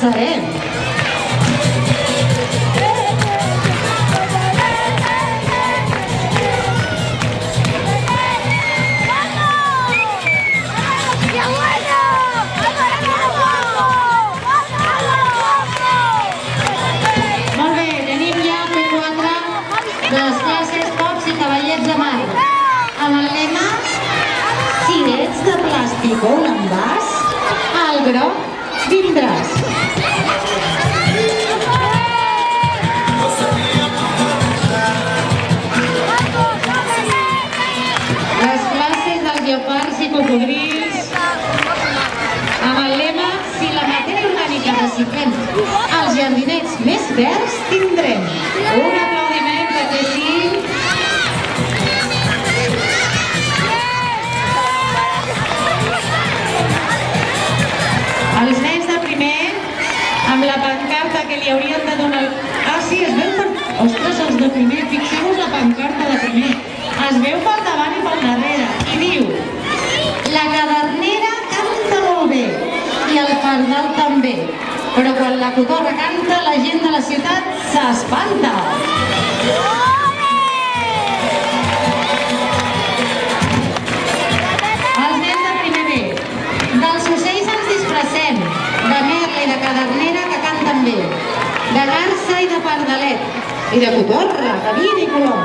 serem. Molt bé, tenim ja P4 de les classes Cops i Cavallets de Mar. Amb el lema, si ets de plàstic o un envàs, al groc vindràs. Les classes dels lleopards i cocodrils, amb el lema, si la matèria orgànica reciclem, els jardinets més verds tindrem. Un aplaudiment perquè sí. Els nens de primer, amb la pancarta que li haurien de donar... Ah, sí, es veu per... Ostres, els de primer, fixeu-vos la pancarta de primer. Es veu pel davant i pel darrere. I diu, la cadernera canta molt bé i el pardal també. Però quan la cotorra canta, la gent de la ciutat s'espanta. Els nens de primer B, dels ocells ens disfressem, de merla i de cadernera que canten bé, de garsa i de pardalet, i de cotorra, gavina i colom,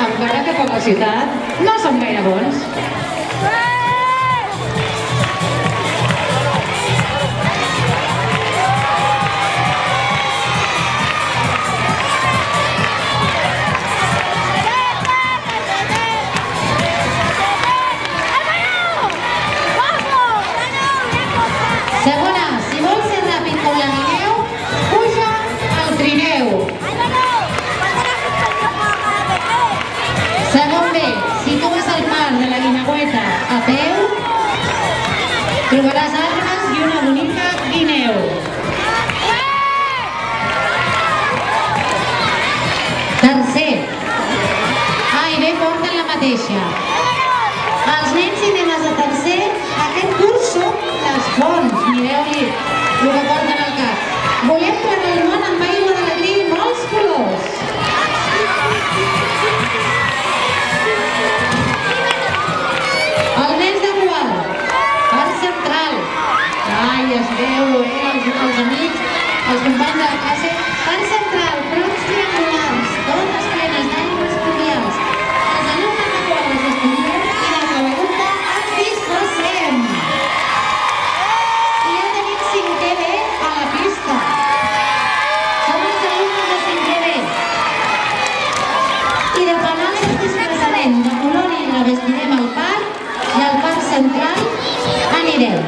encara que per la ciutat no som gaire bons. Segona, si vols ser ràpid com la Guineu, puja al trineu. Segon B, si tu vas al parc de la Guineueta a peu, trobaràs arbres i una bonica guineu. Tercer, A i B porten la mateixa. Els nens i nenes de tercer, aquest curs són les fonts, mireu-li el que porten al cap. Volem planar el món amb aigua d'alegria i molts colors. Els nens de quart, part central. Ai, es veu, els amics, els companys de la classe. Part central, props triangulars, totes plenes d'aigües pluvials. Els alumnes de quart les estudiem i de claveguta ens disfressem. I ja tenim 5è B a la pista. Som els alumnes de 5è B. I de penal ens disfressarem, de color la vestirem al parc i al parc central anirem.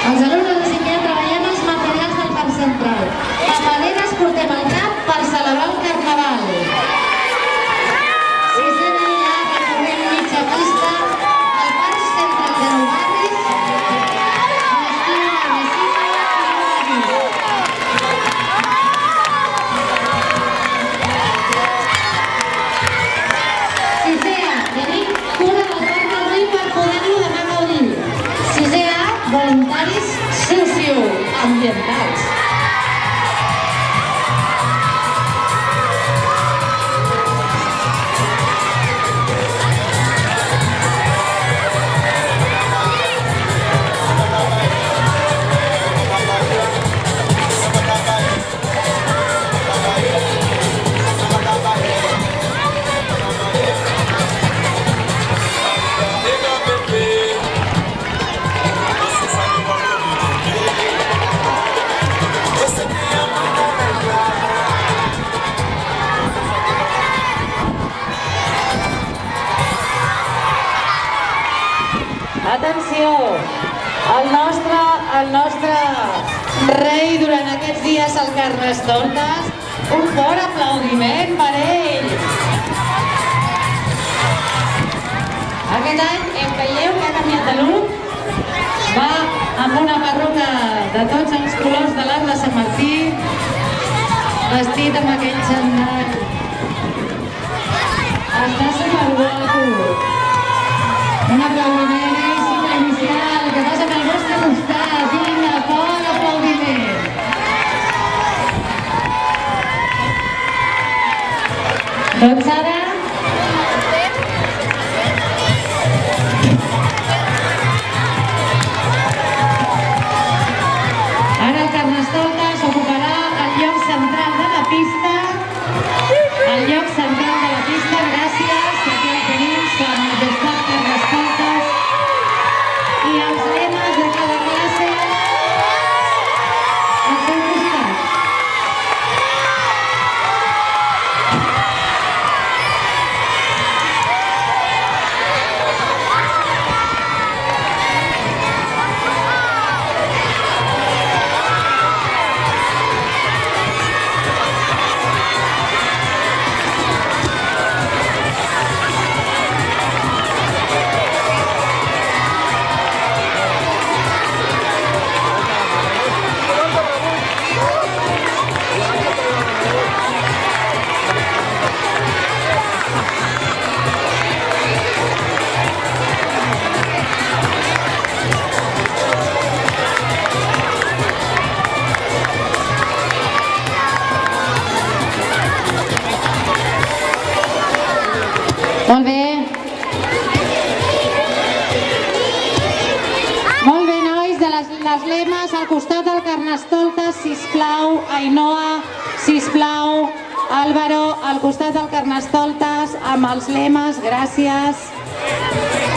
Els alumnes de 5è treballem els materials del parc central. Papereres portem al cap per celebrar el carnaval. Sisena ja recorrem mitja pista al parc central de Nou Barris, a l'esquina del Messica i Sisè A, tenim cura del parc del riu per poder-lo demà gaudir. Sisè A, voluntaris socioambientals. Atenció, el nostre rei durant aquests dies al Carnestoltes, un fort aplaudiment per ell. Aquest any, veieu que ha canviat de look, va amb una perruca de tots els colors de l'Arc de Sant Martí, vestit amb aquell xandall. Està superguapo. Un aplaudiment inicial que passa pel vostre costat. Vinga, fort aplaudiment. Doncs ara el Carnestoltes ocuparà el lloc central de la pista. El lloc central de la pista, gràcies. Aquí el tenim, Sa Majestat Carnestoltes. I els lemes de cada classe al seu costat. Molt bé. Molt bé, nois, de les lemes al costat del Carnestoltes, sisplau, Ainhoa, sisplau, Álvaro, al costat del Carnestoltes, amb els lemes, gràcies.